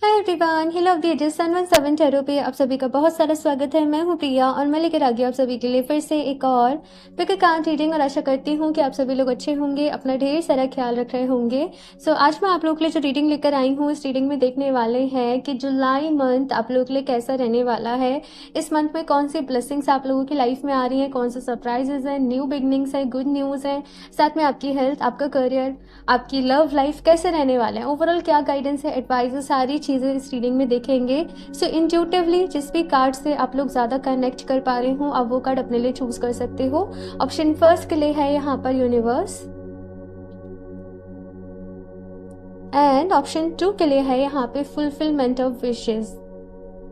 Hi everyone, hello updates 717 tarot पे आप सभी का बहुत सारा स्वागत है। मैं हूं प्रिया और मैं लेकर आ गई आप सभी के लिए फिर से एक और पिक अकाउंट रीडिंग और आशा करती हूं कि आप सभी लोग अच्छे होंगे, अपना ढेर सारा ख्याल रख रहे होंगे। आज मैं आप लोगों के लिए जो रीडिंग लेकर आई हूं, इस रीडिंग में देखने वाले हैं कि जुलाई मंथ आप लोगों के लिए कैसा रहने वाला है। इस मंथ में कौन सी ब्लेसिंग्स आप लोगों की लाइफ में आ रही है, कौन से सरप्राइजेज है, न्यू बिगनिंग्स है, गुड न्यूज़ है, साथ में आपकी हेल्थ, आपका करियर, आपकी लव लाइफ कैसे रहने वाले हैं, ओवरऑल क्या गाइडेंस है, एडवाइस है, सारी चीज़ें इस रीडिंग में देखेंगे। इंट्यूटिवली जिस भी कार्ड से आप लोग ज़्यादा कनेक्ट कर पा रहे हो, आप वो कार्ड अपने लिए चूज कर सकते हो। ऑप्शन फर्स्ट के लिए है यहाँ पर यूनिवर्स एंड ऑप्शन 2 के लिए है यहाँ पे फुलफिलमेंट ऑफ विशेस।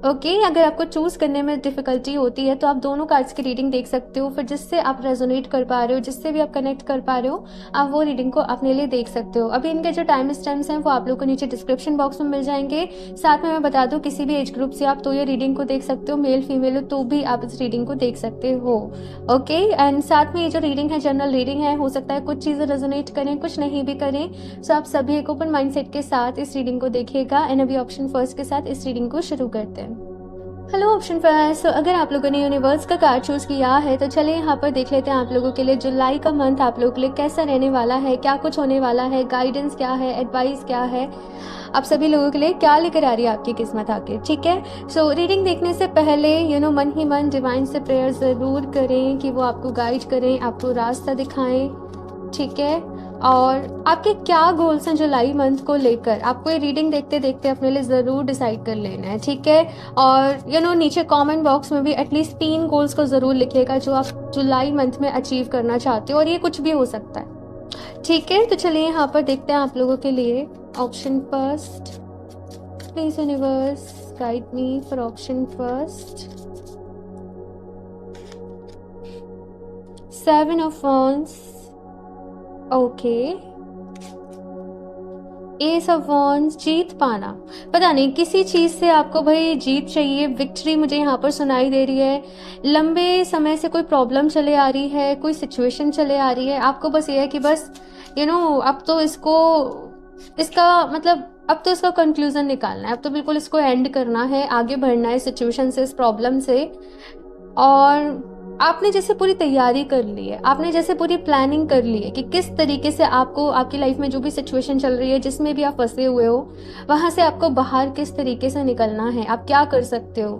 अगर आपको चूज करने में डिफिकल्टी होती है तो आप दोनों कार्ड्स की रीडिंग देख सकते हो, फिर जिससे आप रेजोनेट कर पा रहे हो, जिससे भी आप कनेक्ट कर पा रहे हो, आप वो रीडिंग को अपने लिए देख सकते हो। अभी इनके जो टाइम स्टैम्प्स हैं वो आप लोग को नीचे डिस्क्रिप्शन बॉक्स में मिल जाएंगे। साथ में मैं बता दूं, किसी भी एज ग्रुप से आप तो ये रीडिंग को देख सकते हो, मेल फीमेल हो तो भी आप इस रीडिंग को देख सकते हो। एंड साथ में ये जो रीडिंग है जनरल रीडिंग है, हो सकता है कुछ चीजें रेजोनेट करें, कुछ नहीं भी करें। आप सभी एक ओपन माइंडसेट के साथ इस रीडिंग को देखिएगा। एंड अभी ऑप्शन फर्स्ट के साथ इस रीडिंग को शुरू करते हैं। हेलो ऑप्शन फर्स्ट, अगर आप लोगों ने यूनिवर्स का कार्ड चूज किया है तो चलिए यहाँ पर देख लेते हैं आप लोगों के लिए जुलाई का मंथ आप लोगों के लिए कैसा रहने वाला है, क्या कुछ होने वाला है, गाइडेंस क्या है, एडवाइस क्या है, आप सभी लोगों के लिए क्या लेकर आ रही है आपकी किस्मत आके। ठीक है, रीडिंग देखने से पहले मन ही मन डिवाइन से प्रेयर जरूर करें कि वो आपको गाइड करें, आपको रास्ता दिखाएं। ठीक है, और आपके क्या गोल्स हैं जुलाई मंथ को लेकर, आपको ये रीडिंग देखते देखते अपने लिए ज़रूर डिसाइड कर लेना है। ठीक है, और नीचे कमेंट बॉक्स में भी एटलीस्ट 3 गोल्स को ज़रूर लिखिएगा जो आप जुलाई मंथ में अचीव करना चाहते हो, और ये कुछ भी हो सकता है। ठीक है, तो चलिए यहाँ पर देखते हैं आप लोगों के लिए option first. Please universe guide me for option first. 7 of wands, ace of wands, जीत पाना। पता नहीं किसी चीज से आपको भाई जीत चाहिए, विक्ट्री मुझे यहाँ पर सुनाई दे रही है। लंबे समय से कोई प्रॉब्लम चले आ रही है, कोई सिचुएशन चले आ रही है, आपको बस ये है कि बस अब तो अब तो इसका कंक्लूजन निकालना है, अब तो बिल्कुल इसको एंड करना है, आगे बढ़ना है सिचुएशन से, इस प्रॉब्लम से। और आपने जैसे पूरी तैयारी कर ली है, आपने जैसे पूरी प्लानिंग कर ली है कि किस तरीके से आपको आपकी लाइफ में जो भी सिचुएशन चल रही है, जिसमें भी आप फंसे हुए हो, वहां से आपको बाहर किस तरीके से निकलना है, आप क्या कर सकते हो,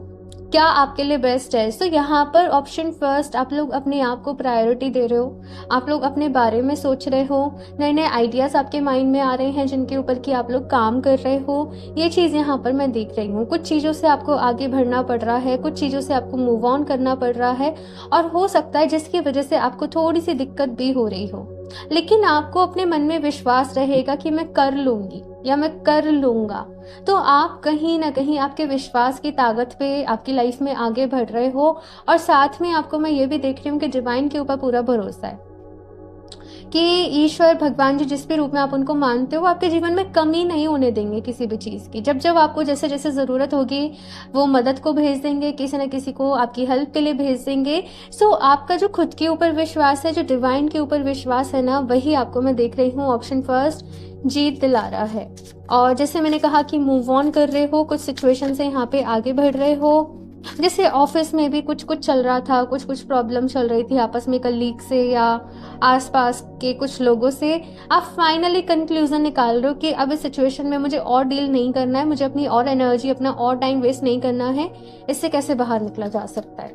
क्या आपके लिए बेस्ट है। यहाँ पर ऑप्शन फर्स्ट, आप लोग अपने आप को प्रायोरिटी दे रहे हो, आप लोग अपने बारे में सोच रहे हो, नए नए आइडियाज आपके माइंड में आ रहे हैं जिनके ऊपर कि आप लोग काम कर रहे हो। ये चीज़ यहाँ पर मैं देख रही हूँ। कुछ चीज़ों से आपको आगे बढ़ना पड़ रहा है, कुछ चीज़ों से आपको मूव ऑन करना पड़ रहा है, और हो सकता है जिसकी वजह से आपको थोड़ी सी दिक्कत भी हो रही हो, लेकिन आपको अपने मन में विश्वास रहेगा कि मैं कर लूंगी या मैं कर लूंगा। तो आप कहीं ना कहीं आपके विश्वास की ताकत पे आपकी लाइफ में आगे बढ़ रहे हो। और साथ में आपको मैं ये भी देख रही हूँ कि डिवाइन के ऊपर पूरा भरोसा है कि ईश्वर भगवान जी जिस भी रूप में आप उनको मानते हो, आपके जीवन में कमी नहीं होने देंगे किसी भी चीज़ की। जब जब आपको जैसे जैसे ज़रूरत होगी वो मदद को भेज देंगे, किसी न किसी को आपकी हेल्प के लिए भेज देंगे। आपका जो खुद के ऊपर विश्वास है, जो डिवाइन के ऊपर विश्वास है ना, वही आपको मैं देख रही हूँ ऑप्शन फर्स्ट जीत दिला रहा है। और जैसे मैंने कहा कि मूव ऑन कर रहे हो, कुछ सिचुएशन से यहाँ पे आगे बढ़ रहे हो। जैसे ऑफिस में भी कुछ कुछ चल रहा था, कुछ कुछ प्रॉब्लम चल रही थी आपस में कलीग से या आसपास के कुछ लोगों से, आप फाइनली कंक्लूजन निकाल रहे हो कि अब इस सिचुएशन में मुझे और डील नहीं करना है, मुझे अपनी और एनर्जी, अपना और टाइम वेस्ट नहीं करना है, इससे कैसे बाहर निकला जा सकता है।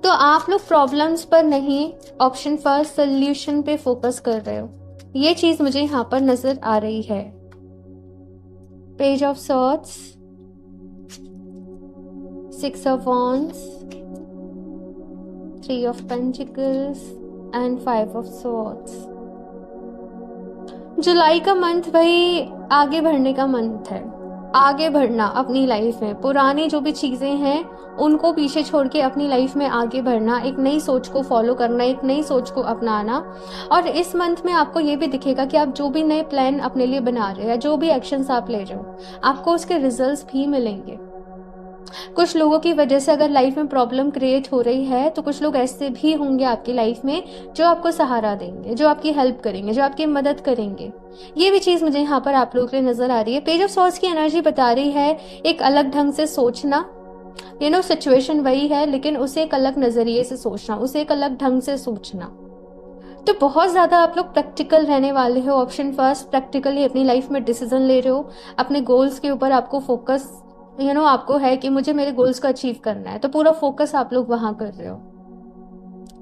तो आप लोग प्रॉब्लम्स पर नहीं, ऑप्शन फर्स्ट सोल्यूशन पे फोकस कर रहे हो, ये चीज मुझे यहाँ पर नजर आ रही है। Page of swords, 6 of wands, 3 of pentacles and 5 of swords। जुलाई का मंथ भाई आगे बढ़ने का मंथ है, आगे बढ़ना अपनी लाइफ में, पुरानी जो भी चीजें हैं उनको पीछे छोड़ के अपनी लाइफ में आगे बढ़ना, एक नई सोच को फॉलो करना, एक नई सोच को अपनाना। और इस मंथ में आपको ये भी दिखेगा कि आप जो भी नए प्लान अपने लिए बना रहे हो, जो भी एक्शंस आप ले रहे हो, आपको उसके रिजल्ट्स भी मिलेंगे। कुछ लोगों की वजह से अगर लाइफ में प्रॉब्लम क्रिएट हो रही है तो कुछ लोग ऐसे भी होंगे आपकी लाइफ में जो आपको सहारा देंगे, जो आपकी हेल्प करेंगे, जो आपकी मदद करेंगे। ये भी चीज़ मुझे यहाँ पर आप लोगों के लिए नजर आ रही है। पेज ऑफ सॉर्ड्स की एनर्जी बता रही है एक अलग ढंग से सोचना, सिचुएशन वही है लेकिन उसे एक अलग नजरिए से सोचना, उसे एक अलग ढंग से सोचना। तो बहुत ज़्यादा आप लोग प्रैक्टिकल रहने वाले हो। ऑप्शन फर्स्ट, प्रैक्टिकली अपनी लाइफ में डिसीजन ले रहे हो, अपने गोल्स के ऊपर आपको फोकस आपको है कि मुझे मेरे गोल्स को अचीव करना है, तो पूरा फोकस आप लोग वहां कर रहे हो,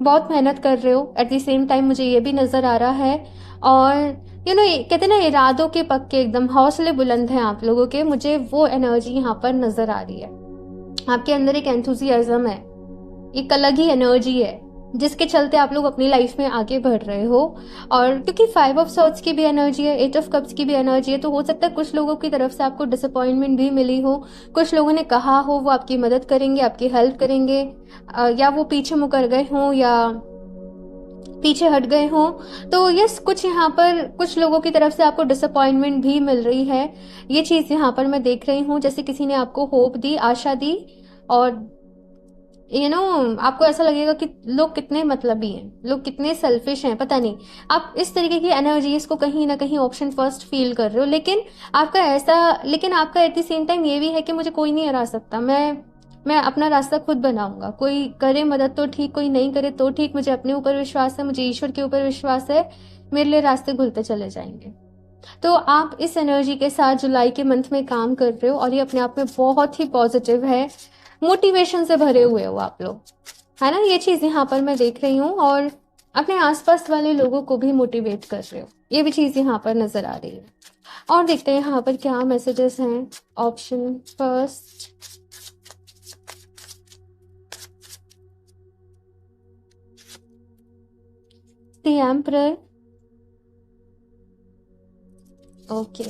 बहुत मेहनत कर रहे हो। एट द सेम टाइम मुझे ये भी नज़र आ रहा है, और कहते ना इरादों के पक्के, एकदम हौसले बुलंद हैं आप लोगों के, मुझे वो एनर्जी यहाँ पर नज़र आ रही है। आपके अंदर एक एंथुजियाज्म है, एक अलग ही एनर्जी है जिसके चलते आप लोग अपनी लाइफ में आगे बढ़ रहे हो। और क्योंकि 5 ऑफ सॉर्ड्स की भी एनर्जी है, 8 ऑफ कप्स की भी एनर्जी है, तो हो सकता है कुछ लोगों की तरफ से आपको डिसअपॉइंटमेंट भी मिली हो, कुछ लोगों ने कहा हो वो आपकी मदद करेंगे, आपकी हेल्प करेंगे, या वो पीछे मुकर गए हों या पीछे हट गए हों। तो यस, कुछ यहाँ पर कुछ लोगों की तरफ से आपको डिसअपॉइंटमेंट भी मिल रही है। ये चीज़ यहाँ पर मैं देख रही हूँ, जैसे किसी ने आपको होप दी, आशा दी, और आपको ऐसा लगेगा कि लोग कितने मतलबी हैं, लोग कितने सेल्फिश हैं, पता नहीं। आप इस तरीके की एनर्जी इसको कहीं ना कहीं ऑप्शन फर्स्ट फील कर रहे हो, लेकिन आपका एट द सेम टाइम ये भी है कि मुझे कोई नहीं हरा सकता, मैं अपना रास्ता खुद बनाऊंगा। कोई करे मदद तो ठीक, कोई नहीं करे तो ठीक, मुझे अपने ऊपर विश्वास है, मुझे ईश्वर के ऊपर विश्वास है, मेरे लिए रास्ते खुलते चले जाएंगे। तो आप इस एनर्जी के साथ जुलाई के मंथ में काम कर रहे हो, और ये अपने आप में बहुत ही पॉजिटिव है, मोटिवेशन से भरे हुए हो आप लोग, है ना। ये चीज़ यहाँ पर मैं देख रही हूँ, और अपने आसपास वाले लोगों को भी मोटिवेट कर रहे हो, ये भी चीज़ यहाँ पर नजर आ रही है। और देखते हैं यहाँ पर क्या मैसेजेस हैं। Option first, the emperor, okay,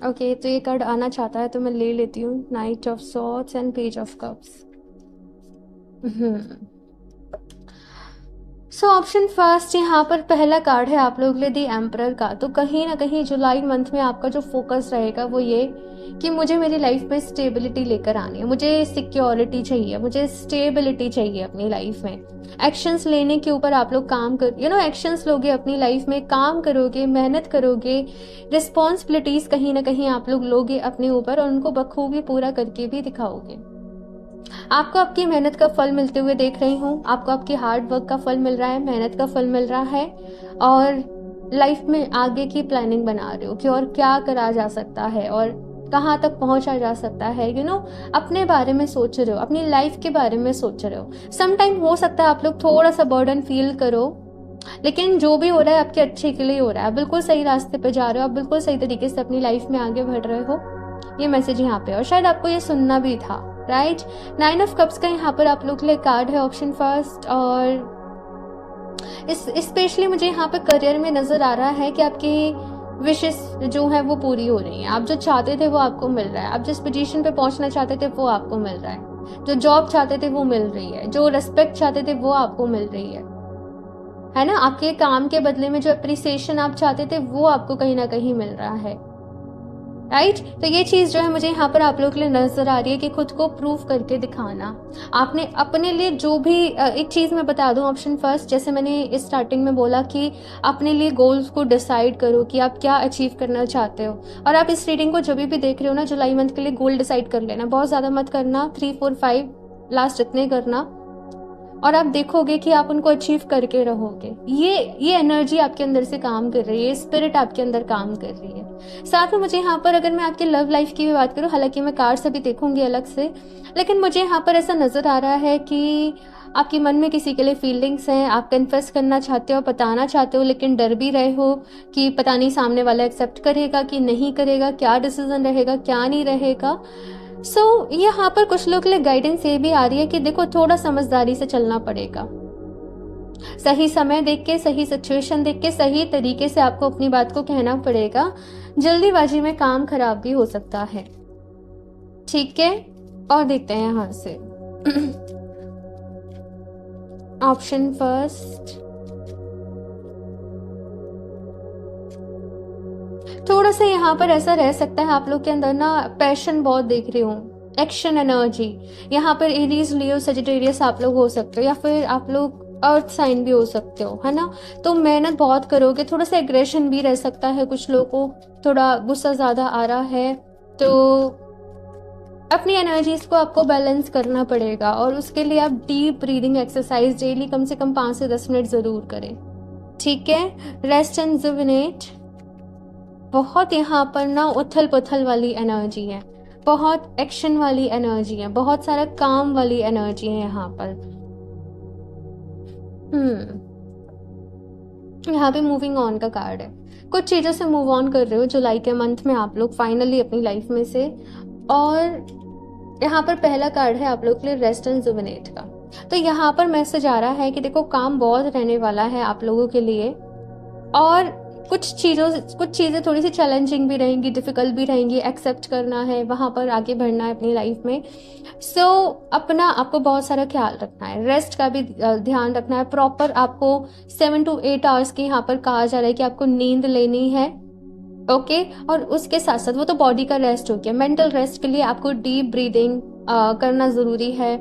okay, तो ये कार्ड आना चाहता है तो मैं ले लेती हूँ। Night of swords and page of cups. So option first, यहाँ पर पहला कार्ड है आप लोग के लिए दी एम्परर का। तो कहीं ना कहीं जुलाई मंथ में आपका जो फोकस रहेगा वो ये कि मुझे मेरी लाइफ में स्टेबिलिटी लेकर आनी है, मुझे सिक्योरिटी चाहिए, मुझे स्टेबिलिटी चाहिए अपनी लाइफ में। एक्शंस लेने के ऊपर आप लोग काम कर एक्शंस लोगे अपनी लाइफ में, काम करोगे, मेहनत करोगे, रिस्पॉन्सिबिलिटीज कहीं ना कहीं आप लोग लोगे अपने ऊपर, और उनको बखूबी पूरा करके भी दिखाओगे। आपको आपकी मेहनत का फल मिलते हुए देख रही हूँ, आपको आपके हार्ड वर्क का फल मिल रहा है, मेहनत का फल मिल रहा है, और लाइफ में आगे की प्लानिंग बना रहे हो कि और क्या करा जा सकता है और कहाँ तक पहुंचा जा सकता है। अपने बारे में सोच रहे हो, अपनी लाइफ के बारे में सोच रहे हो। सम टाइम हो सकता है आप लोग थोड़ा सा बर्डन फील करो, लेकिन जो भी हो रहा है आपके अच्छे के लिए हो रहा है। आप बिल्कुल सही रास्ते पे जा रहे हो, आप बिल्कुल सही तरीके से अपनी लाइफ में आगे बढ़ रहे हो। ये मैसेज यहाँ पे, और शायद आपको ये सुनना भी था, राइट। 9 ऑफ कप्स का यहाँ पर आप लोग के लिए कार्ड है, ऑप्शन फर्स्ट। और स्पेशली मुझे यहाँ पे करियर में नजर आ रहा है कि आपकी विशेस जो है वो पूरी हो रही है। आप जो चाहते थे वो आपको मिल रहा है, आप जिस पोजीशन पे पहुंचना चाहते थे वो आपको मिल रहा है, जो जॉब चाहते थे वो मिल रही है, जो रिस्पेक्ट चाहते थे वो आपको मिल रही है ना। आपके काम के बदले में जो अप्रिसिएशन आप चाहते थे वो आपको कहीं ना कहीं मिल रहा है, राइट। तो ये चीज जो है मुझे यहाँ पर आप लोग के लिए नजर आ रही है कि खुद को प्रूव करके दिखाना। आपने अपने लिए जो भी एक चीज मैं बता दूं, ऑप्शन फर्स्ट, जैसे मैंने इस स्टार्टिंग में बोला कि अपने लिए गोल्स को डिसाइड करो कि आप क्या अचीव करना चाहते हो। और आप इस रीडिंग को जब भी देख रहे हो ना, जुलाई मंथ के लिए गोल डिसाइड कर लेना, बहुत ज्यादा मत करना, 3 4 5 लास्ट इतने करना, और आप देखोगे कि आप उनको अचीव करके रहोगे। ये एनर्जी आपके अंदर से काम कर रही है, स्पिरिट आपके अंदर काम कर रही है। साथ में मुझे यहाँ पर अगर मैं आपके लव लाइफ की भी बात करूँ, हालांकि मैं कार्ड्स अभी देखूंगी अलग से, लेकिन मुझे यहाँ पर ऐसा नजर आ रहा है कि आपके मन में किसी के लिए फीलिंग्स हैं, आप कन्फेस करना चाहते हो, बताना चाहते हो, लेकिन डर भी रहे हो कि पता नहीं सामने वाला एक्सेप्ट करेगा कि नहीं करेगा, क्या डिसीजन रहेगा, क्या नहीं रहेगा। यहाँ पर कुछ लोग के लिए गाइडेंस ये भी आ रही है कि देखो थोड़ा समझदारी से चलना पड़ेगा, सही समय देख के, सही सिचुएशन देख के, सही तरीके से आपको अपनी बात को कहना पड़ेगा। जल्दीबाजी में काम खराब भी हो सकता है, ठीक है। और देखते हैं यहाँ से ऑप्शन फर्स्ट, थोड़ा सा यहाँ पर ऐसा रह सकता है आप लोग के अंदर ना पैशन बहुत देख रही हूँ, एक्शन एनर्जी। यहाँ पर एरीज, लियो, सजिटेरियस आप लोग हो सकते हो, या फिर आप लोग अर्थ साइन भी हो सकते हो, है ना। तो मेहनत बहुत करोगे, थोड़ा सा एग्रेशन भी रह सकता है, कुछ लोगों को थोड़ा गुस्सा ज़्यादा आ रहा है, तो अपनी एनर्जीज को आपको बैलेंस करना पड़ेगा, और उसके लिए आप डीप ब्रीदिंग एक्सरसाइज डेली कम से कम 5 से 10 मिनट ज़रूर करें, ठीक है। Rest and rejuvenate. बहुत यहाँ पर ना उथल पुथल वाली एनर्जी है, बहुत एक्शन वाली एनर्जी है, बहुत सारा काम वाली एनर्जी है यहाँ पर। यहाँ पे मूविंग ऑन का कार्ड है, कुछ चीज़ों से मूव ऑन कर रहे हो जुलाई के मंथ में आप लोग फाइनली अपनी लाइफ में से। और यहाँ पर पहला कार्ड है आप लोग के लिए रेस्ट एंड रिजुविनेट का। तो यहाँ पर मैसेज आ रहा है कि देखो काम बहुत रहने वाला है आप लोगों के लिए, और कुछ चीज़ें थोड़ी सी चैलेंजिंग भी रहेंगी, डिफ़िकल्ट भी रहेंगी, एक्सेप्ट करना है, वहाँ पर आगे बढ़ना है अपनी लाइफ में। सो अपना आपको बहुत सारा ख्याल रखना है, रेस्ट का भी ध्यान रखना है, प्रॉपर आपको 7 to 8 आवर्स की यहाँ पर कहा जा रहा है कि आपको नींद लेनी है, ओके। और उसके साथ साथ वो तो बॉडी का रेस्ट हो गया, मेंटल रेस्ट के लिए आपको डीप ब्रीदिंग करना ज़रूरी है,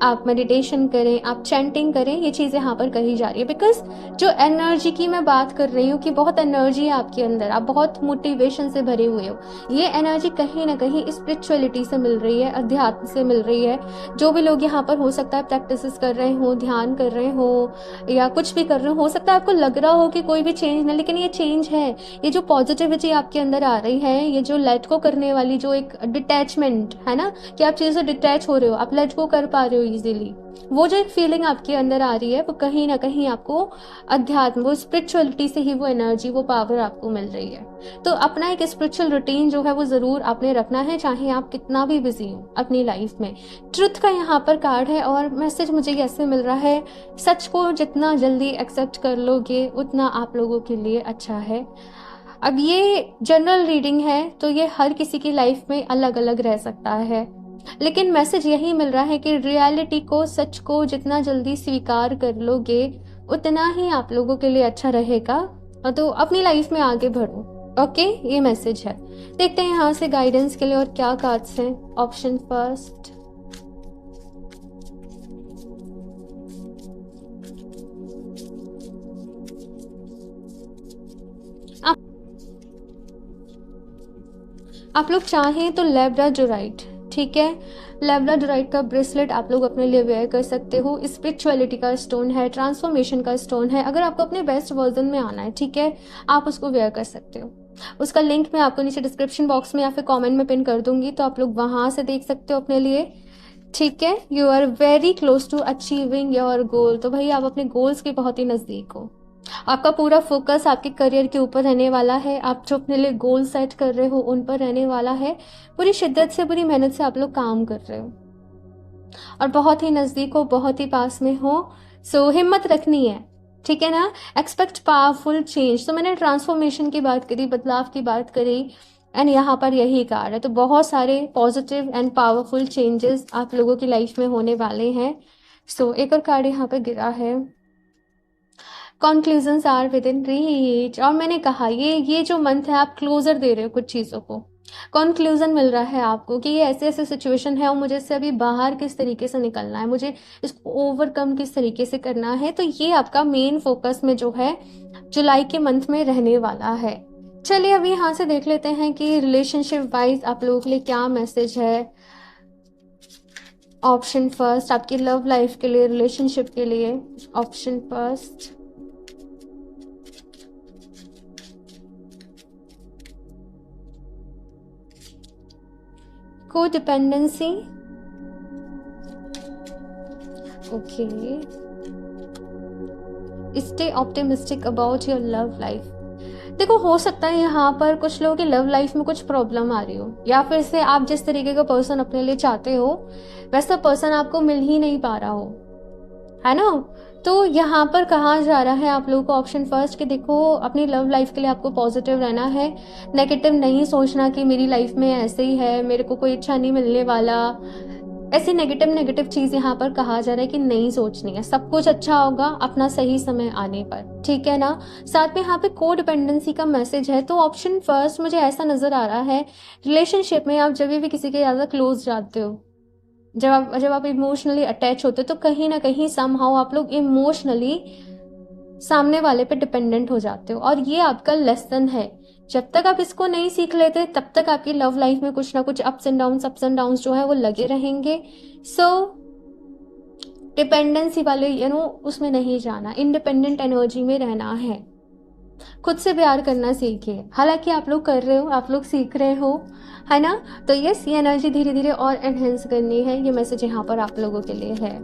आप मेडिटेशन करें, आप चैंटिंग करें, ये चीज़ यहाँ पर कही जा रही है। बिकॉज जो एनर्जी की मैं बात कर रही हूँ कि बहुत एनर्जी है आपके अंदर, आप बहुत मोटिवेशन से भरे हुए हो, ये एनर्जी कहीं ना कहीं स्पिरिचुअलिटी से मिल रही है, अध्यात्म से मिल रही है। जो भी लोग यहाँ पर हो सकता है प्रैक्टिसेस कर रहे हो, ध्यान कर रहे हो, या कुछ भी कर रहे हो सकता है आपको लग रहा हो कि कोई भी चेंज नहीं, लेकिन ये चेंज है। ये जो पॉजिटिविटी आपके अंदर आ रही है, ये जो लेट को करने वाली जो एक डिटैचमेंट है ना, कि आप चीज़ों से डिटैच हो रहे हो, आप लेट को कर पा रहे हो इजीली, वो जो एक फीलिंग आपके अंदर आ रही है, वो कहीं ना कहीं आपको अध्यात्म, वो स्पिरिचुअलिटी से ही वो एनर्जी, वो पावर आपको मिल रही है। तो अपना एक स्पिरिचुअल रूटीन जो है वो ज़रूर आपने रखना है, चाहे आप कितना भी बिजी हो अपनी लाइफ में। ट्रुथ का यहाँ पर कार्ड है, और मैसेज मुझे ऐसे मिल रहा है, सच को जितना जल्दी एक्सेप्ट कर लोगे उतना आप लोगों के लिए अच्छा है। अब ये जनरल रीडिंग है, तो ये हर किसी की लाइफ में अलग अलग रह सकता है, लेकिन मैसेज यही मिल रहा है कि रियलिटी को, सच को जितना जल्दी स्वीकार कर लोगे उतना ही आप लोगों के लिए अच्छा रहेगा, तो अपनी लाइफ में आगे बढ़ो, ओके। ये मैसेज है। देखते हैं यहाँ से गाइडेंस के लिए और क्या कार्ड्स हैं। ऑप्शन फर्स्ट, आप लोग चाहें तो लैब्राडोराइट, ठीक है, लैब्राडोराइट का ब्रेसलेट आप लोग अपने लिए वेयर कर सकते हो। स्पिरिचुअलिटी का स्टोन है, ट्रांसफॉर्मेशन का स्टोन है, अगर आपको अपने बेस्ट वर्जन में आना है, ठीक है, आप उसको वेयर कर सकते हो। उसका लिंक मैं आपको नीचे डिस्क्रिप्शन बॉक्स में या फिर कमेंट में पिन कर दूंगी, तो आप लोग वहां से देख सकते हो अपने लिए, ठीक है। You are very close to achieving your goal, तो भाई आप अपने गोल्स के बहुत ही नज़दीक हो। आपका पूरा फोकस आपके करियर के ऊपर रहने वाला है, आप जो अपने लिए गोल सेट कर रहे हो उन पर रहने वाला है। पूरी शिद्दत से, पूरी मेहनत से आप लोग काम कर रहे हो, और बहुत ही नज़दीक हो, बहुत ही पास में हो। सो हिम्मत रखनी है, ठीक है ना। एक्सपेक्ट पावरफुल चेंज, तो मैंने ट्रांसफॉर्मेशन की बात करी, बदलाव की बात करी, एंड यहाँ पर यही कार्ड है। तो बहुत सारे पॉजिटिव एंड पावरफुल चेंजेस आप लोगों की लाइफ में होने वाले हैं। सो एक और कार्ड यहाँ पर गिरा है, conclusions are within reach. और मैंने कहा ये जो मंथ है आप क्लोजर दे रहे हो, कुछ चीज़ों को कंक्लूजन मिल रहा है आपको कि ये ऐसे ऐसे सिचुएशन है और मुझे इससे अभी बाहर किस तरीके से निकलना है, मुझे इसको ओवरकम किस तरीके से करना है। तो ये आपका मेन फोकस में जो है जुलाई के मंथ में रहने वाला है। चलिए अभी यहाँ से देख लेते हैं कि रिलेशनशिप वाइज आप लोगों के लिए क्या मैसेज है। ऑप्शन फर्स्ट, आपकी लव लाइफ के लिए, रिलेशनशिप के लिए। Option first, codependency, okay. Stay optimistic about your love life. देखो हो सकता है यहाँ पर कुछ लोगों की लव लाइफ में कुछ प्रॉब्लम आ रही हो, या फिर से आप जिस तरीके का पर्सन अपने लिए चाहते हो वैसा पर्सन आपको मिल ही नहीं पा रहा हो, है ना। तो यहाँ पर कहा जा रहा है आप लोगों को ऑप्शन फर्स्ट कि देखो अपनी लव लाइफ के लिए आपको पॉजिटिव रहना है, नेगेटिव नहीं सोचना कि मेरी लाइफ में ऐसे ही है, मेरे को कोई अच्छा नहीं मिलने वाला, ऐसी नेगेटिव नेगेटिव चीज यहाँ पर कहा जा रहा है कि नहीं सोचनी है, सब कुछ अच्छा होगा अपना सही समय आने पर, ठीक है ना। साथ में यहाँ पे को डिपेंडेंसी का मैसेज है, तो ऑप्शन फर्स्ट मुझे ऐसा नजर आ रहा है, रिलेशनशिप में आप जब भी किसी के ज्यादा क्लोज जाते हो, जब आप इमोशनली अटैच होते हो, तो कहीं ना कहीं समहाउ आप लोग इमोशनली सामने वाले पे डिपेंडेंट हो जाते हो, और ये आपका लेसन है। जब तक आप इसको नहीं सीख लेते तब तक आपकी लव लाइफ में कुछ ना कुछ अप्स एंड डाउन्स जो है वो लगे रहेंगे। सो डिपेंडेंसी वाले उसमें नहीं जाना, इंडिपेंडेंट एनर्जी में रहना है। खुद से प्यार करना सीखिए, हालांकि आप लोग कर रहे हो, आप लोग सीख रहे हो, है ना। तो यस, ये एनर्जी धीरे धीरे और एनहेंस करनी है, ये मैसेज यहाँ पर आप लोगों के लिए है।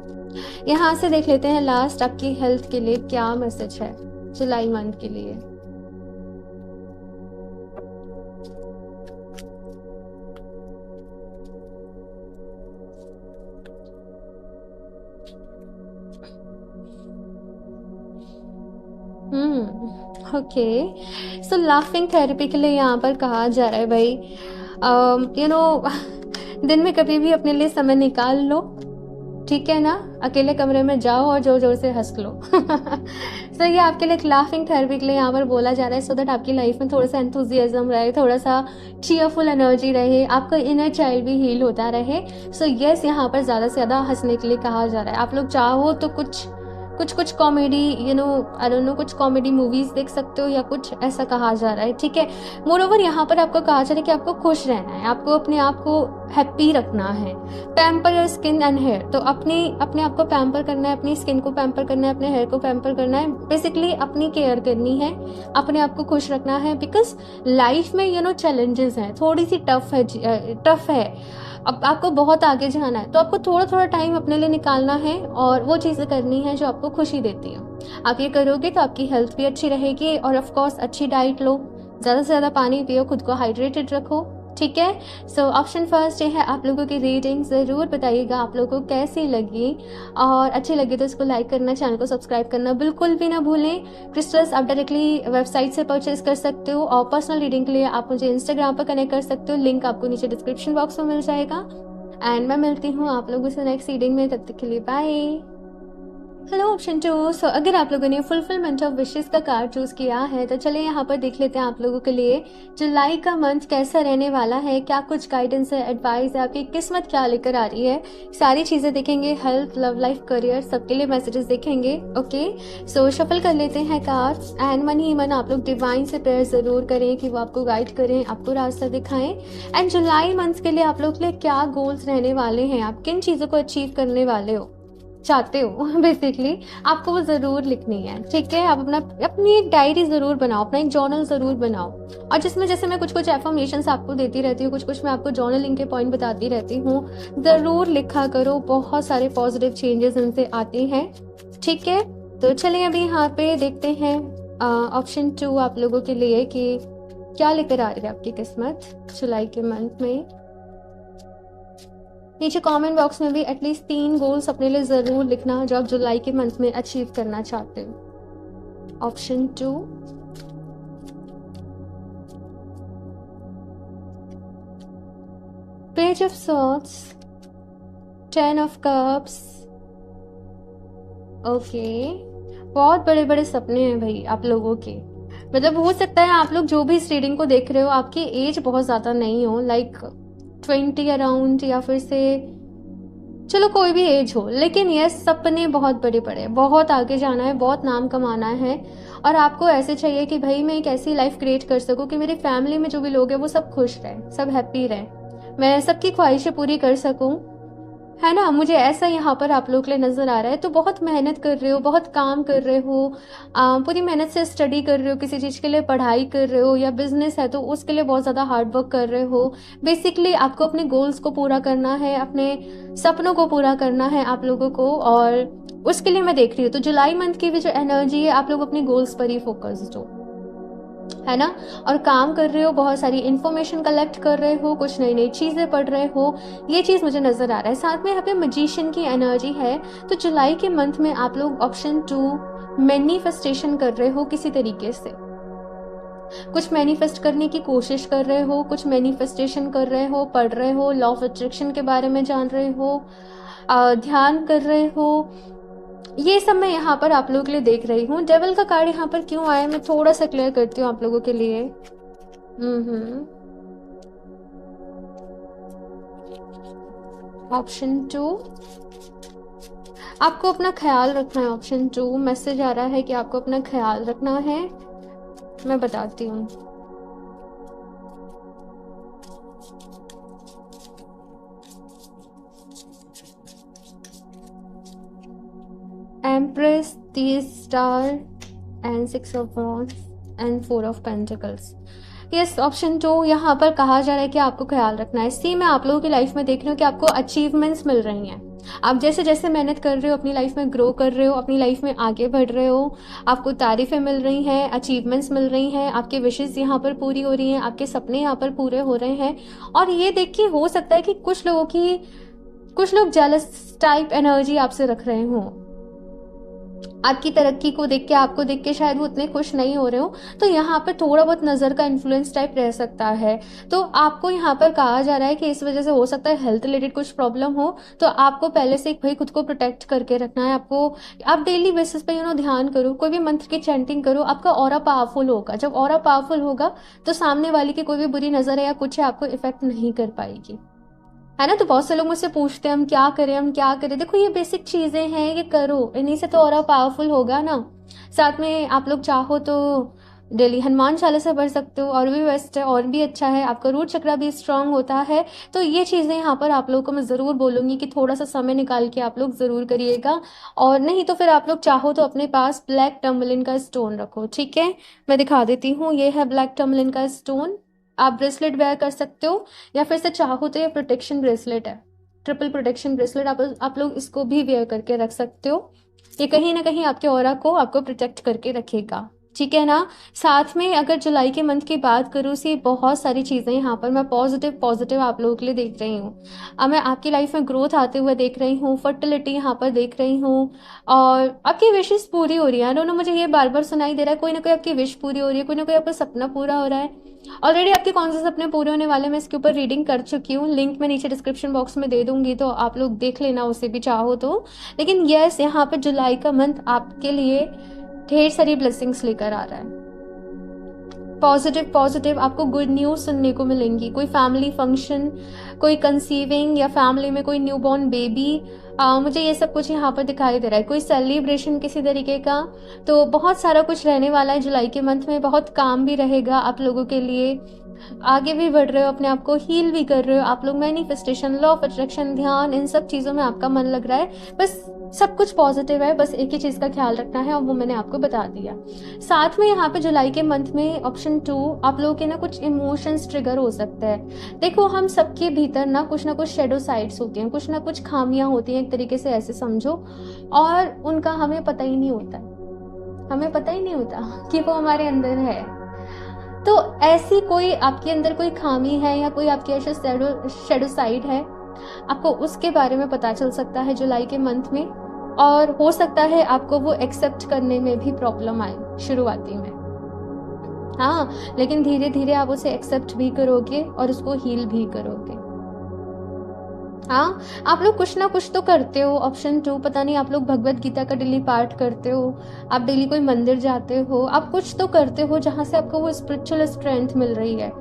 यहाँ से देख लेते हैं लास्ट आपकी हेल्थ के लिए क्या मैसेज है जुलाई मंथ के लिए। ओके, सो लाफिंग थेरेपी के लिए यहाँ पर कहा जा रहा है भाई, दिन में कभी भी अपने लिए समय निकाल लो, ठीक है ना। अकेले कमरे में जाओ और जोर जोर से हंस लो। सो ये आपके लिए एक लाफिंग थेरेपी के लिए यहाँ पर बोला जा रहा है, सो दैट आपकी लाइफ में थोड़ा सा एंथुजियाज्म रहे, थोड़ा सा चीयरफुल एनर्जी रहे, आपका इनर चाइल्ड भी हील होता रहे। सो यस, यहाँ पर ज़्यादा से ज़्यादा हंसने के लिए कहा जा रहा है। आप लोग चाहो तो कुछ कॉमेडी आई डोंट नो, कुछ कॉमेडी मूवीज देख सकते हो या कुछ ऐसा कहा जा रहा है, ठीक है। मोरओवर यहाँ पर आपको कहा जा रहा है कि आपको खुश रहना है, आपको अपने आप को हैप्पी रखना है। Pamper your skin and hair, तो अपने आप को पैम्पर करना है, अपनी स्किन को पैम्पर करना है, अपने हेयर को पैम्पर करना है, बेसिकली अपनी केयर करनी है, अपने आप को खुश रखना है। बिकॉज लाइफ में चैलेंजेस हैं, थोड़ी सी टफ है। अब आपको बहुत आगे जाना है, तो आपको थोड़ा थोड़ा टाइम अपने लिए निकालना है और वो चीज़ें करनी है जो आपको खुशी देती है। आप ये करोगे तो आपकी हेल्थ भी अच्छी रहेगी, और ऑफ कोर्स अच्छी डाइट लो, ज़्यादा से ज़्यादा पानी पियो, खुद को हाइड्रेटेड रखो, ठीक है। सो ऑप्शन फर्स्ट ये है, आप लोगों की रीडिंग ज़रूर बताइएगा आप लोगों को कैसी लगी, और अच्छी लगी तो इसको लाइक करना, चैनल को सब्सक्राइब करना बिल्कुल भी ना भूलें। क्रिस्टल्स आप डायरेक्टली वेबसाइट से परचेज कर सकते हो, और पर्सनल रीडिंग के लिए आप मुझे इंस्टाग्राम पर कनेक्ट कर सकते हो, लिंक आपको नीचे डिस्क्रिप्शन बॉक्स में मिल जाएगा। एंड मैं मिलती हूँ आप लोगों से नेक्स्ट रीडिंग में, तब तक के लिए बाय। हेलो ऑप्शन 2, सो अगर आप लोगों ने फुलफिलमेंट ऑफ विशेस का कार्ड चूज किया है तो चलिए यहाँ पर देख लेते हैं आप लोगों के लिए जुलाई का मंथ कैसा रहने वाला है, क्या कुछ गाइडेंस है, एडवाइस है, आपकी किस्मत क्या लेकर आ रही है, सारी चीजें देखेंगे। हेल्थ, लव लाइफ, करियर, सबके लिए मैसेजेस देखेंगे। ओके, सो शफल कर लेते हैं कार्ड्स, एंड मन ही मन आप लोग डिवाइन से प्रेयर जरूर करें कि वो आपको गाइड करें, आपको रास्ता दिखाएं। एंड जुलाई मंथ के लिए आप लोग के लिए क्या गोल्स रहने वाले हैं, आप किन चीजों को अचीव करने वाले हो, चाहते हो, बेसिकली आपको वो ज़रूर लिखनी है, ठीक है। आप अपनी एक डायरी ज़रूर बनाओ, अपना एक जर्नल ज़रूर बनाओ, और जिसमें जैसे मैं कुछ एफर्मेशंस आपको देती रहती हूँ, कुछ मैं आपको जर्नलिंग के पॉइंट बताती रहती हूँ, ज़रूर लिखा करो, बहुत सारे पॉजिटिव चेंजेस इनसे आते हैं, ठीक है। तो चलिए अभी यहाँ पे देखते हैं ऑप्शन 2 आप लोगों के लिए कि क्या लेकर आ रही है आपकी किस्मत जुलाई के मंथ में। नीचे कमेंट बॉक्स में भी एटलीस्ट 3 गोल्स अपने लिए ज़रूर लिखना जो आप जुलाई के मंथ में अचीव करना चाहते हो। Option 2, page of swords, 10 of cups. Okay, बहुत बड़े बड़े सपने हैं भाई आप लोगों के, मतलब हो सकता है आप लोग जो भी इस रीडिंग को देख रहे हो आपकी एज बहुत ज़्यादा नहीं हो, लाइक 20 अराउंड, या फिर से चलो कोई भी एज हो, लेकिन ये सपने बहुत बड़े बड़े, बहुत आगे जाना है, बहुत नाम कमाना है, और आपको ऐसे चाहिए कि भाई मैं एक ऐसी लाइफ क्रिएट कर सकूं कि मेरी फैमिली में जो भी लोग हैं वो सब खुश रहें, सब हैप्पी रहें, मैं सबकी ख्वाहिशें पूरी कर सकूं, है ना। मुझे ऐसा यहाँ पर आप लोग के लिए नजर आ रहा है। तो बहुत मेहनत कर रहे हो, बहुत काम कर रहे हो, पूरी मेहनत से स्टडी कर रहे हो, किसी चीज़ के लिए पढ़ाई कर रहे हो, या बिजनेस है तो उसके लिए बहुत ज़्यादा हार्ड वर्क कर रहे हो। बेसिकली आपको अपने गोल्स को पूरा करना है, अपने सपनों को पूरा करना है आप लोगों को, और उसके लिए मैं देख रही हूँ तो जुलाई मंथ की भी जो एनर्जी है आप लोग अपने गोल्स पर ही फोकस्ड हो, है ना, और काम कर रहे हो, बहुत सारी इंफॉर्मेशन कलेक्ट कर रहे हो, कुछ नई नई चीज़ें पढ़ रहे हो, ये चीज़ मुझे नज़र आ रहा है। साथ में यहाँ पे मैजिशियन की एनर्जी है, तो जुलाई के मंथ में आप लोग ऑप्शन 2 मैनिफेस्टेशन कर रहे हो किसी तरीके से, कुछ मैनिफेस्ट करने की कोशिश कर रहे हो, कुछ मैनिफेस्टेशन कर रहे हो, पढ़ रहे हो, लॉ ऑफ अट्रैक्शन के बारे में जान रहे हो, ध्यान कर रहे हो, ये सब मैं यहाँ पर आप लोगों के लिए देख रही हूँ। डेविल का कार्ड यहाँ पर क्यों आया मैं थोड़ा सा क्लियर करती हूँ आप लोगों के लिए। ऑप्शन 2, आपको अपना ख्याल रखना है। ऑप्शन 2 मैसेज आ रहा है कि आपको अपना ख्याल रखना है। मैं बताती हूँ। Empress, 30 star and 6 of wands and 4 of pentacles. Yes, option 2 यहाँ पर कहा जा रहा है कि आपको ख्याल रखना है। सी मैं आप लोगों की लाइफ में देख रही हूँ कि आपको अचीवमेंट्स मिल रही हैं। आप जैसे जैसे मेहनत कर रहे हो, अपनी लाइफ में ग्रो कर रहे हो, अपनी लाइफ में आगे बढ़ रहे हो, आपको तारीफें मिल रही हैं, अचीवमेंट्स मिल रही हैं, आपके विशेस यहाँ पर पूरी हो रही हैं, आपके सपने यहाँ पर पूरे हो रहे हैं। और ये देख के हो सकता है कि कुछ लोग जेलस टाइप एनर्जी आपसे रख रहे हों। आपकी तरक्की को देख के, आपको देख के शायद वो उतने खुश नहीं हो रहे हो, तो यहाँ पर थोड़ा बहुत नज़र का इन्फ्लुएंस टाइप रह सकता है। तो आपको यहाँ पर कहा जा रहा है कि इस वजह से हो सकता है हेल्थ रिलेटेड कुछ प्रॉब्लम हो, तो आपको पहले से भाई खुद को प्रोटेक्ट करके रखना है। आप डेली बेसिस पे ध्यान करो, कोई भी मंत्र की चैंटिंग करो, आपका ऑरा पावरफुल होगा। जब ऑरा पावरफुल होगा तो सामने वाले की कोई भी बुरी नज़र है या कुछ है आपको इफेक्ट नहीं कर पाएगी, है ना। तो बहुत से लोग मुझसे पूछते हैं हम क्या करें। देखो ये बेसिक चीजें हैं, ये करो, इन्हीं से तो और पावरफुल होगा ना। साथ में आप लोग चाहो तो डेली हनुमान चालीसा पढ़ सकते हो, और भी बेस्ट है, और भी अच्छा है। आपका रूट चक्र भी स्ट्रांग होता है। तो ये चीज़ें यहाँ पर आप लोगों को मैं ज़रूर बोलूँगी कि थोड़ा सा समय निकाल के आप लोग ज़रूर करिएगा। और नहीं तो फिर आप लोग चाहो तो अपने पास ब्लैक टर्मलिन का स्टोन रखो, ठीक है। मैं दिखा देती हूँ, ये है ब्लैक टर्मलिन का स्टोन। आप ब्रेसलेट वेयर कर सकते हो, या फिर से चाहो तो ये प्रोटेक्शन ब्रेसलेट है, ट्रिपल प्रोटेक्शन ब्रेसलेट। आप लोग इसको भी वेयर करके रख सकते हो। ये कहीं ना कहीं आपके ऑरा को आपको प्रोटेक्ट करके रखेगा, ठीक है ना। साथ में अगर जुलाई के मंथ की बात करूँ सी बहुत सारी चीज़ें यहाँ पर मैं पॉजिटिव आप लोगों के लिए देख रही हूँ। अब मैं आपकी लाइफ में ग्रोथ आते हुए देख रही हूँ, फर्टिलिटी यहाँ पर देख रही हूँ, और आपकी विशेष पूरी हो रही है। दोनों मुझे ये बार बार सुनाई दे रहा है, कोई ना कोई आपकी विश पूरी हो रही है, कोई ना कोई आपका सपना पूरा हो रहा है। ऑलरेडी आपके कौन से सपने पूरे होने वाले मैं इसके ऊपर रीडिंग कर चुकी हूँ, लिंक मैं नीचे डिस्क्रिप्शन बॉक्स में दे दूंगी, तो आप लोग देख लेना उसे भी चाहो तो। लेकिन यस, यहाँ पे जुलाई का मंथ आपके लिए ढेर सारी ब्लेसिंग्स लेकर आ रहा है। पॉजिटिव आपको गुड न्यूज सुनने को मिलेंगी। कोई फैमिली फंक्शन, कोई कंसीविंग, या फैमिली में कोई न्यूबॉर्न बेबी, मुझे ये सब कुछ यहाँ पर दिखाई दे रहा है। कोई सेलिब्रेशन किसी तरीके का, तो बहुत सारा कुछ रहने वाला है जुलाई के मंथ में। बहुत काम भी रहेगा आप लोगों के लिए, आगे भी बढ़ रहे हो, अपने आप को हील भी कर रहे हो आप लोग। मैनिफेस्टेशन, लॉ ऑफ अट्रैक्शन, ध्यान, इन सब चीज़ों में आपका मन लग रहा है। बस सब कुछ पॉजिटिव है, बस एक ही चीज़ का ख्याल रखना है, और वो मैंने आपको बता दिया। साथ में यहाँ पे जुलाई के मंथ में ऑप्शन 2 आप लोगों के ना कुछ इमोशंस ट्रिगर हो सकते हैं। देखो हम सबके भीतर ना कुछ शेडो साइड्स होती हैं, कुछ ना कुछ खामियां होती हैं, एक तरीके से ऐसे समझो, और उनका हमें पता ही नहीं होता कि वो हमारे अंदर है। तो ऐसी कोई आपके अंदर कोई खामी है, या कोई आपकी ऐसे शेडो साइड है, आपको उसके बारे में पता चल सकता है जुलाई के मंथ में। और हो सकता है आपको वो एक्सेप्ट करने में भी प्रॉब्लम आए शुरुआती में, हाँ, लेकिन धीरे धीरे आप उसे एक्सेप्ट भी करोगे और उसको हील भी करोगे। हाँ, आप लोग कुछ ना कुछ तो करते हो। ऑप्शन 2, पता नहीं आप लोग भगवत गीता का डेली पाठ करते हो, आप डेली कोई मंदिर जाते हो, आप कुछ तो करते हो जहाँ से आपको वो स्पिरिचुअल स्ट्रेंथ मिल रही है,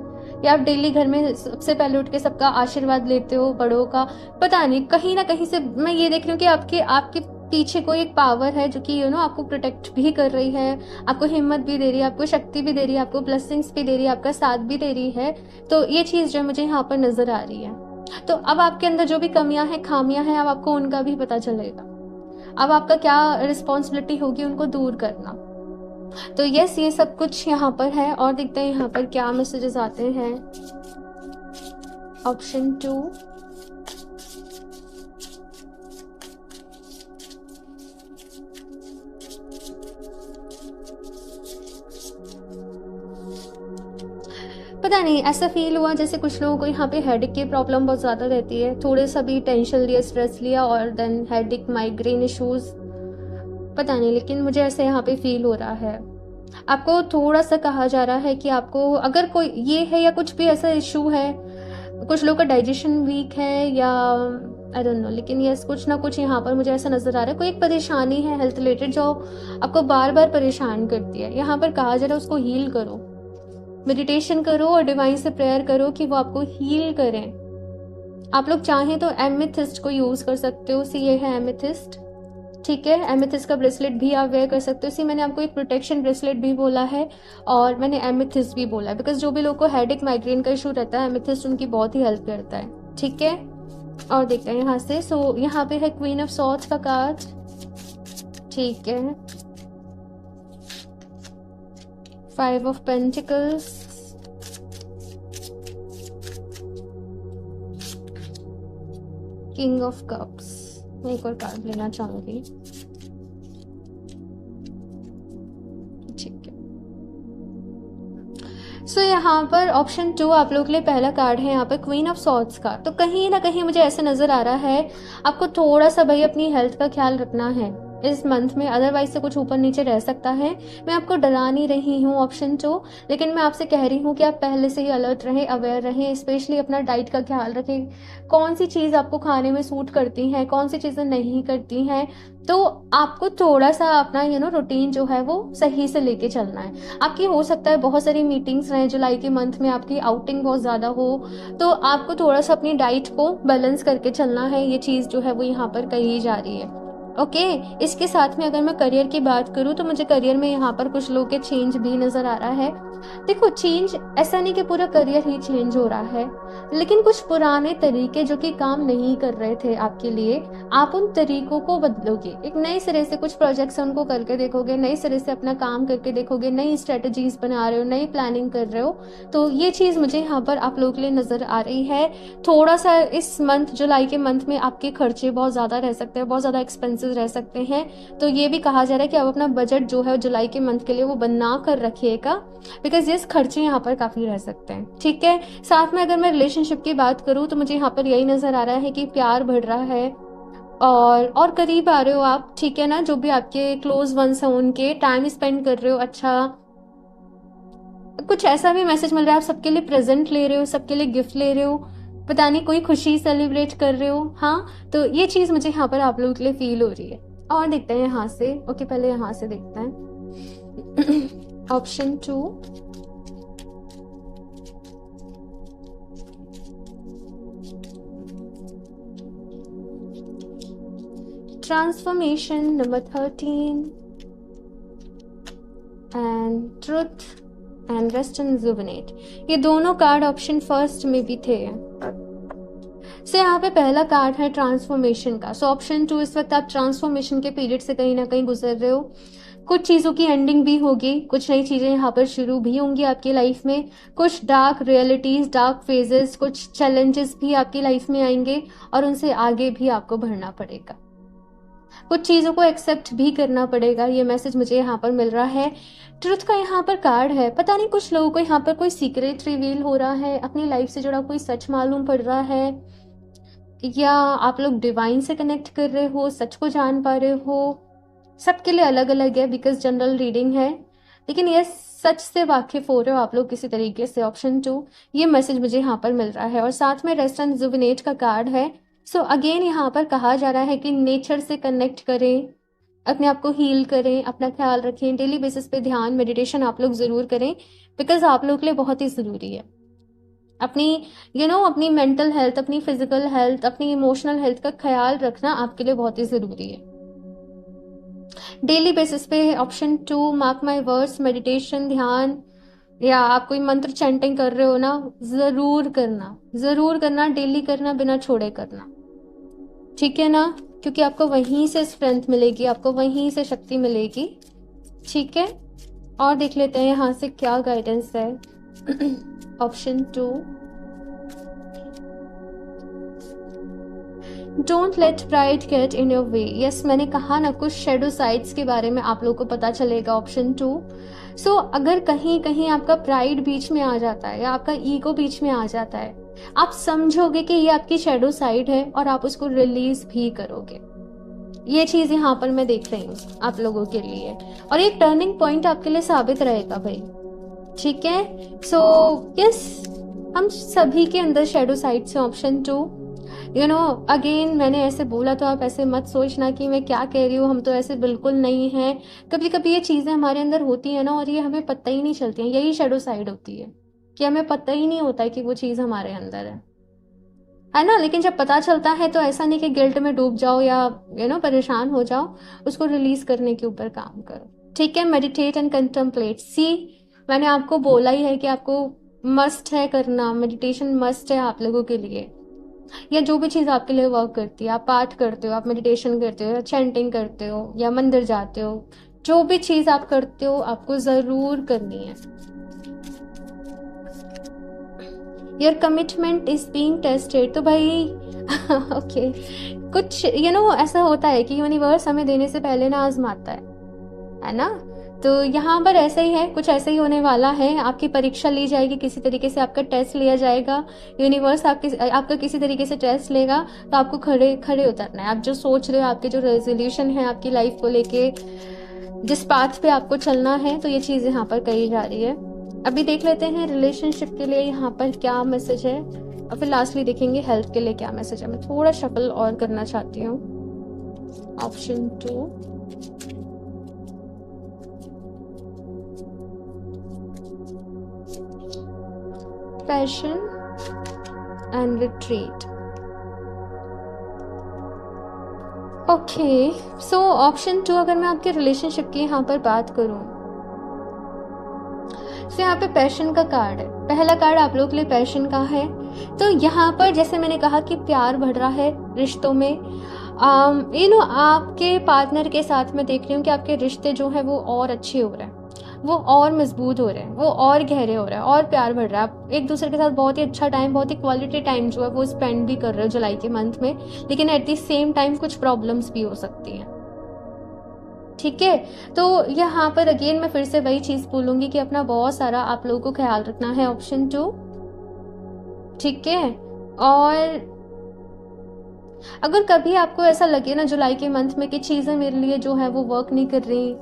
या आप डेली घर में सबसे पहले उठ के सबका आशीर्वाद लेते हो, बड़ों का। पता नहीं, कहीं ना कहीं से मैं ये देख रही हूँ कि आपके पीछे कोई एक पावर है जो कि आपको प्रोटेक्ट भी कर रही है, आपको हिम्मत भी दे रही है, आपको शक्ति भी दे रही है, आपको ब्लेसिंग्स भी दे रही है, आपका साथ भी दे रही है। तो ये चीज़ जो मुझे यहाँ पर नजर आ रही है। तो अब आपके अंदर जो भी कमियां हैं, खामियां हैं, अब आपको उनका भी पता चलेगा। अब आपका क्या रिस्पॉन्सिबिलिटी होगी उनको दूर करना। तो यस, ये सब कुछ यहाँ पर है, और देखते हैं यहाँ पर क्या मैसेजेस आते हैं। ऑप्शन 2, पता नहीं, ऐसा फील हुआ जैसे कुछ लोगों को यहाँ पे हेडेक की प्रॉब्लम बहुत ज़्यादा रहती है। थोड़े सा भी टेंशन लिया, स्ट्रेस लिया, और देन हेडेक, माइग्रेन इश्यूज, पता नहीं, लेकिन मुझे ऐसे यहाँ पे फील हो रहा है। आपको थोड़ा सा कहा जा रहा है कि आपको अगर कोई ये है या कुछ भी ऐसा इशू है, कुछ लोग का डाइजेशन वीक है या आई डोंट नो, लेकिन यस कुछ ना कुछ यहाँ पर मुझे ऐसा नजर आ रहा है, कोई एक परेशानी है हेल्थ रिलेटेड जो आपको बार बार परेशान करती है। यहाँ पर कहा जा रहा है उसको हील करो, मेडिटेशन करो और डिवाइन से प्रेयर करो कि वो आपको हील करें। आप लोग चाहें तो एमेथिस्ट को यूज कर सकते हो, सी ये है एमेथिस्ट, ठीक है। एमेथिस्ट का ब्रेसलेट भी आप वेयर कर सकते हो। सी मैंने आपको एक प्रोटेक्शन ब्रेसलेट भी बोला है और मैंने एमेथिस्ट भी बोला है, बिकॉज जो भी लोग को हेडेक माइग्रेन का इशू रहता है एमेथिस्ट उनकी बहुत ही हेल्प करता है, ठीक है। और देखते हैं यहाँ से। सो यहाँ पे है क्वीन ऑफ सॉर्ड्स का कार्ड, ठीक है, 5 of pentacles, king of cups. मैं एक और कार्ड लेना चाहूंगी, ठीक है। सो यहाँ पर ऑप्शन 2 आप लोग के लिए पहला कार्ड है यहाँ पर क्वीन ऑफ सॉर्ड्स का। तो कहीं ना कहीं मुझे ऐसा नजर आ रहा है आपको थोड़ा सा भाई अपनी हेल्थ का ख्याल रखना है इस मंथ में, अदरवाइज से कुछ ऊपर नीचे रह सकता है। मैं आपको डरा नहीं रही हूँ ऑप्शन 2, लेकिन मैं आपसे कह रही हूँ कि आप पहले से ही अलर्ट रहें, अवेयर रहें, स्पेशली अपना डाइट का ख्याल रखें। कौन सी चीज़ आपको खाने में सूट करती है, कौन सी चीज़ें नहीं करती हैं, तो आपको थोड़ा सा अपना रूटीन जो है वो सही से लेके चलना है। आपकी हो सकता है बहुत सारी मीटिंग्स रहें जुलाई के मंथ में, आपकी आउटिंग बहुत ज़्यादा हो, तो आपको थोड़ा सा अपनी डाइट को बैलेंस करके चलना है। ये चीज़ जो है वो यहाँ पर कही जा रही है, ओके। इसके साथ में अगर मैं करियर की बात करूँ तो मुझे करियर में यहाँ पर कुछ लोग के चेंज भी नजर आ रहा है। देखो चेंज ऐसा नहीं कि पूरा करियर ही चेंज हो रहा है, लेकिन कुछ पुराने तरीके जो कि काम नहीं कर रहे थे आपके लिए, आप उन तरीकों को बदलोगे, एक नए सिरे से कुछ प्रोजेक्ट्स उनको करके देखोगे, नए सिरे से अपना काम करके देखोगे, नई स्ट्रेटजीज बना रहे हो, नई प्लानिंग कर रहे हो। तो ये चीज़ मुझे यहाँ पर आप लोगों के लिए नजर आ रही है। थोड़ा सा इस मंथ जुलाई के मंथ में आपके खर्चे बहुत ज़्यादा रह सकते हैं, बहुत ज़्यादा एक्सपेंसेस रह सकते हैं। तो ये भी कहा जा रहा है कि आप अपना बजट जो है जुलाई के मंथ के लिए वो बना कर रखिएगा, बिकॉज ये खर्चे यहाँ पर काफ़ी रह सकते हैं, ठीक है। साथ में अगर मैं रिलेशनशिप की बात करूँ तो मुझे यहाँ पर यही नज़र आ रहा है कि प्यार बढ़ रहा है और करीब आ रहे हो आप, ठीक है ना। जो भी आपके क्लोज वंस हैं उनके टाइम स्पेंड कर रहे हो, अच्छा कुछ ऐसा भी मैसेज मिल रहा है आप सबके लिए प्रेजेंट ले रहे हो, सबके लिए गिफ्ट ले रहे हो, पता नहीं कोई खुशी सेलिब्रेट कर रहे हो, हाँ। तो ये चीज़ मुझे यहाँ पर आप लोगों के लिए फील हो रही है। और देखते हैं यहाँ से, ओके पहले यहाँ से देखते हैं option 2, transformation number 13 and truth and rest and rejuvenate. ये दोनों कार्ड ऑप्शन फर्स्ट में भी थे। सो यहाँ पे पहला कार्ड है ट्रांसफॉर्मेशन का। सो ऑप्शन 2 इस वक्त आप ट्रांसफॉर्मेशन के पीरियड से कहीं ना कहीं गुजर रहे हो। कुछ चीज़ों की एंडिंग भी होगी, कुछ नई चीज़ें यहाँ पर शुरू भी होंगी आपकी लाइफ में, कुछ डार्क रियलिटीज़, डार्क फेजेस, कुछ चैलेंजेस भी आपकी लाइफ में आएंगे और उनसे आगे भी आपको बढ़ना पड़ेगा, कुछ चीज़ों को एक्सेप्ट भी करना पड़ेगा। ये मैसेज मुझे यहाँ पर मिल रहा है। ट्रुथ का यहाँ पर कार्ड है, पता नहीं कुछ लोगों को यहाँ पर कोई सीक्रेट रिवील हो रहा है, अपनी लाइफ से जुड़ा कोई सच मालूम पड़ रहा है, या आप लोग डिवाइन से कनेक्ट कर रहे हो, सच को जान पा रहे हो। सबके लिए अलग अलग है बिकॉज जनरल रीडिंग है, लेकिन ये सच से वाकिफ हो रहे हो आप लोग किसी तरीके से। ऑप्शन 2 ये मैसेज मुझे यहाँ पर मिल रहा है। और साथ में रेस्ट एंड रिजुविनेट का कार्ड है। सो अगेन यहाँ पर कहा जा रहा है कि नेचर से कनेक्ट करें, अपने आप को हील करें, अपना ख्याल रखें, डेली बेसिस पे ध्यान मेडिटेशन आप लोग ज़रूर करें, बिकॉज आप लोग के लिए बहुत ही ज़रूरी है। अपनी अपनी मेंटल हेल्थ, अपनी फिजिकल हेल्थ, अपनी इमोशनल हेल्थ का ख्याल रखना आपके लिए बहुत ही ज़रूरी है डेली बेसिस पे। Option 2 mark my words, meditation, ध्यान, या आप कोई मंत्र चैंटिंग कर रहे हो ना, ज़रूर करना, डेली करना, बिना छोड़े करना, ठीक है ना, क्योंकि आपको वहीं से स्ट्रेंथ मिलेगी, आपको वहीं से शक्ति मिलेगी, ठीक है। और देख लेते हैं यहाँ से क्या गाइडेंस है। Option 2 don't let pride get in your way. Yes मैंने कहा ना, कुछ शेडो साइड्स के बारे में आप लोग को पता चलेगा। ऑप्शन 2 सो अगर कहीं कहीं आपका प्राइड बीच में आ जाता है या आपका ईगो बीच में आ जाता है, आप समझोगे कि ये आपकी शेडो साइड है और आप उसको रिलीज भी करोगे। ये चीज़ यहाँ पर मैं देख रही हूँ आप लोगों के लिए, और एक टर्निंग पॉइंट आपके लिए साबित रहेगा भाई। ठीक है, सो यस, हम सभी के अंदर शेडो साइड से ऑप्शन 2, अगेन मैंने ऐसे बोला तो आप ऐसे मत सोचना कि मैं क्या कह रही हूँ, हम तो ऐसे बिल्कुल नहीं हैं। कभी कभी ये चीज़ें हमारे अंदर होती है ना, और ये हमें पता ही नहीं चलती है, यही शेडो साइड होती है कि हमें पता ही नहीं होता है कि वो चीज़ हमारे अंदर है ना। लेकिन जब पता चलता है तो ऐसा नहीं कि गिल्ट में डूब जाओ या परेशान हो जाओ, उसको रिलीज करने के ऊपर काम करो। ठीक है, मेडिटेट एंड कंटेम्पलेट। सी, मैंने आपको बोला ही है कि आपको मस्ट है करना, मेडिटेशन मस्ट है आप लोगों के लिए, या जो भी चीज़ आपके लिए वर्क करती है। आप पाठ करते हो, आप मेडिटेशन करते हो, या चैंटिंग करते हो, या मंदिर जाते हो, जो भी चीज़ आप करते हो आपको ज़रूर करनी है। Your commitment is being tested. तो भाई ओके कुछ ऐसा होता है कि यूनिवर्स हमें देने से पहले ना आजमाता है ना। तो यहाँ पर ऐसा ही है, कुछ ऐसा ही होने वाला है। आपकी परीक्षा ली जाएगी, किसी तरीके से आपका टेस्ट लिया जाएगा, यूनिवर्स आपका किसी तरीके से टेस्ट लेगा। तो आपको खड़े खड़े उतरना है। आप जो सोच रहे हो, आपके जो रेजोल्यूशन है आपकी लाइफ को लेके, जिस पाथ पे आपको चलना है, तो ये चीज़ यहाँ पर कही जा रही है। अभी देख लेते हैं रिलेशनशिप के लिए यहाँ पर क्या मैसेज है, और फिर लास्टली देखेंगे हेल्थ के लिए क्या मैसेज है। मैं थोड़ा शफल और करना चाहती हूँ। Option 2, passion and retreat. Okay, so option 2, अगर मैं आपके रिलेशनशिप की यहाँ पर बात करूँ, तो यहाँ पे पैशन का कार्ड है। पहला कार्ड आप लोग के लिए पैशन का है। तो यहाँ पर जैसे मैंने कहा कि प्यार बढ़ रहा है रिश्तों में। आपके पार्टनर के साथ मैं देख रही हूँ कि आपके रिश्ते जो है वो और अच्छे हो रहे हैं, वो और मजबूत हो रहे हैं, वो और गहरे हो रहे हैं, और प्यार बढ़ रहा है। आप एक दूसरे के साथ बहुत ही अच्छा टाइम, बहुत ही क्वालिटी टाइम जो है वो स्पेंड भी कर रहे हो जुलाई के मंथ में। लेकिन एट द सेम टाइम कुछ प्रॉब्लम्स भी हो सकती हैं। ठीक है, तो यहाँ पर अगेन मैं फिर से वही चीज़ बोलूँगी कि अपना बहुत सारा आप लोगों को ख्याल रखना है। ऑप्शन 2, ठीक है। और अगर कभी आपको ऐसा लगे ना जुलाई के मंथ में कि चीज़ें मेरे लिए जो है वो वर्क नहीं कर रही,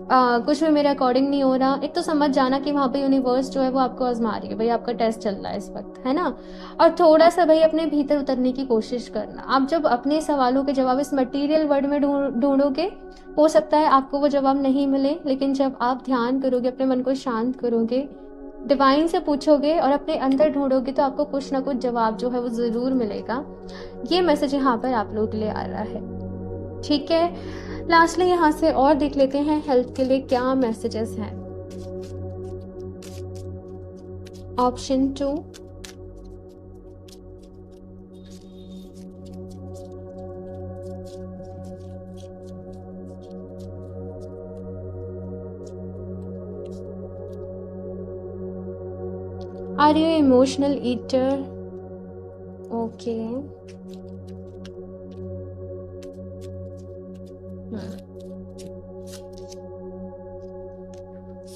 कुछ भी मेरे अकॉर्डिंग नहीं हो रहा, एक तो समझ जाना कि वहाँ पे यूनिवर्स जो है वो आपको आजमा रही है, भाई आपका टेस्ट चल रहा है इस वक्त, है ना। और थोड़ा सा भाई अपने भीतर उतरने की कोशिश करना। आप जब अपने सवालों के जवाब इस मटेरियल वर्ल्ड में ढूंढोगे, हो सकता है आपको वो जवाब नहीं मिले, लेकिन जब आप ध्यान करोगे, अपने मन को शांत करोगे, डिवाइन से पूछोगे और अपने अंदर ढूंढोगे, तो आपको कुछ ना कुछ जवाब जो है वो ज़रूर मिलेगा। ये मैसेज यहाँ पर आप लोगों के लिए आ रहा है। ठीक है, लास्टली यहाँ से और देख लेते हैं हेल्थ के लिए क्या मैसेजेस हैं। Option 2, are you emotional eater? Okay,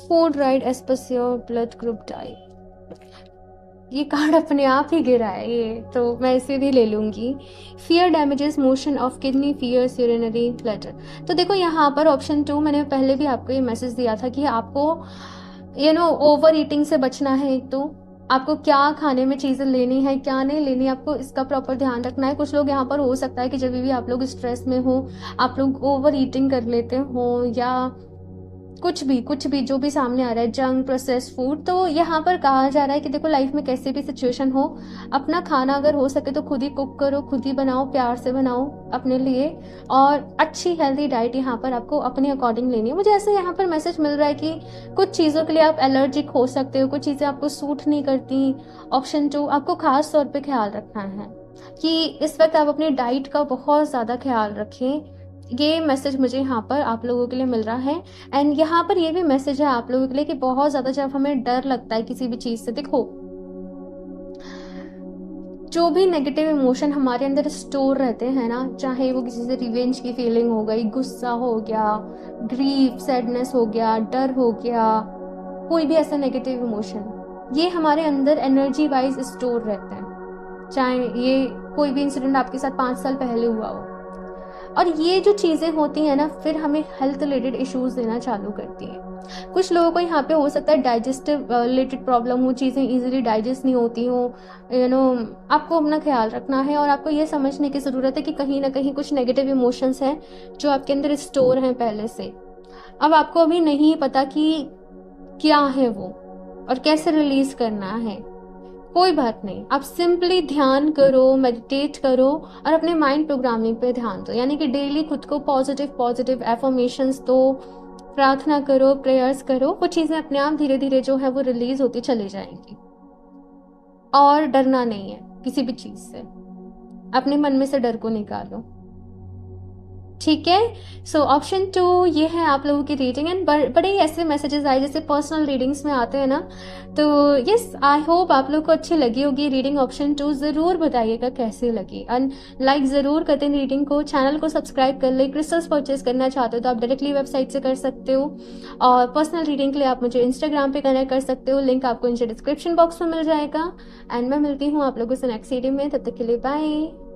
food right as per your blood group type. ये कार्ड अपने आप ही गिरा है ये, तो मैं इसे भी ले लूंगी। Fear damages motion of kidney, fears urinary bladder. तो देखो यहाँ पर ऑप्शन 2, मैंने पहले भी आपको ये मैसेज दिया था कि आपको ओवर ईटिंग से बचना है। एक तो आपको क्या खाने में चीज़ें लेनी है, क्या नहीं लेनी, आपको इसका प्रॉपर ध्यान रखना है। कुछ लोग यहाँ पर हो सकता है कि जब भी आप लोग स्ट्रेस में हो, आप लोग ओवर ईटिंग कर लेते हो, या कुछ भी जो भी सामने आ रहा है, जंक प्रोसेस फूड। तो यहाँ पर कहा जा रहा है कि देखो लाइफ में कैसी भी सिचुएशन हो, अपना खाना अगर हो सके तो खुद ही कुक करो, खुद ही बनाओ, प्यार से बनाओ अपने लिए, और अच्छी हेल्दी डाइट यहाँ पर आपको अपने अकॉर्डिंग लेनी है। मुझे ऐसे यहाँ पर मैसेज मिल रहा है कि कुछ चीज़ों के लिए आप एलर्जिक हो सकते हो, कुछ चीज़ें आपको सूट नहीं करती। ऑप्शन 2, आपको खास तौर पर ख्याल रखना है कि इस वक्त आप अपनी डाइट का बहुत ज़्यादा ख्याल रखें। ये मैसेज मुझे यहाँ पर आप लोगों के लिए मिल रहा है। एंड यहाँ पर ये भी मैसेज है आप लोगों के लिए कि बहुत ज़्यादा जब हमें डर लगता है किसी भी चीज़ से, देखो जो भी नेगेटिव इमोशन हमारे अंदर स्टोर रहते हैं ना, चाहे वो किसी से रिवेंज की फीलिंग हो गई, गुस्सा हो गया, ग्रीफ, सैडनेस हो गया, डर हो गया, कोई भी ऐसा नेगेटिव इमोशन, ये हमारे अंदर एनर्जी वाइज स्टोर रहते हैं। चाहे ये कोई भी इंसिडेंट आपके साथ 5 साल पहले हुआ हो, और ये जो चीज़ें होती हैं ना, फिर हमें हेल्थ रिलेटेड इश्यूज देना चालू करती हैं। कुछ लोगों को यहाँ पे हो सकता है डाइजेस्टिव रिलेटेड प्रॉब्लम हो, चीज़ें इजीली डाइजेस्ट नहीं होती हो, आपको अपना ख्याल रखना है और आपको ये समझने की ज़रूरत है कि कहीं ना कहीं कुछ नेगेटिव इमोशंस हैं जो आपके अंदर स्टोर हैं पहले से। अब आपको अभी नहीं पता कि क्या है वो और कैसे रिलीज करना है। कोई बात नहीं, आप सिंपली ध्यान करो, मेडिटेट करो और अपने माइंड प्रोग्रामिंग पे ध्यान दो, यानी कि डेली खुद को पॉजिटिव पॉजिटिव एफर्मेशंस दो, प्रार्थना करो, प्रेयर्स करो। वो चीज़ें अपने आप धीरे धीरे जो है वो रिलीज होती चली जाएंगी। और डरना नहीं है किसी भी चीज़ से, अपने मन में से डर को निकालो। ठीक है, सो ऑप्शन 2 ये है आप लोगों की रीडिंग। एंड बड़े ही ऐसे मैसेजेस आए जैसे पर्सनल रीडिंग्स में आते हैं ना, तो यस आई होप आप लोग को अच्छी लगी होगी रीडिंग ऑप्शन 2। ज़रूर बताइएगा कैसी लगी एंड लाइक ज़रूर करते हैं रीडिंग को, चैनल को सब्सक्राइब कर ले। क्रिस्टल्स परचेज करना चाहते हो तो आप डायरेक्टली वेबसाइट से कर सकते हो, और पर्सनल रीडिंग के लिए आप मुझे इंस्टाग्राम पे कनेक्ट कर सकते हो, लिंक आपको नीचे डिस्क्रिप्शन बॉक्स में मिल जाएगा। एंड मैं मिलती हूँ आप लोगों से नेक्स्ट रीडिंग में, तब तक के लिए बाय।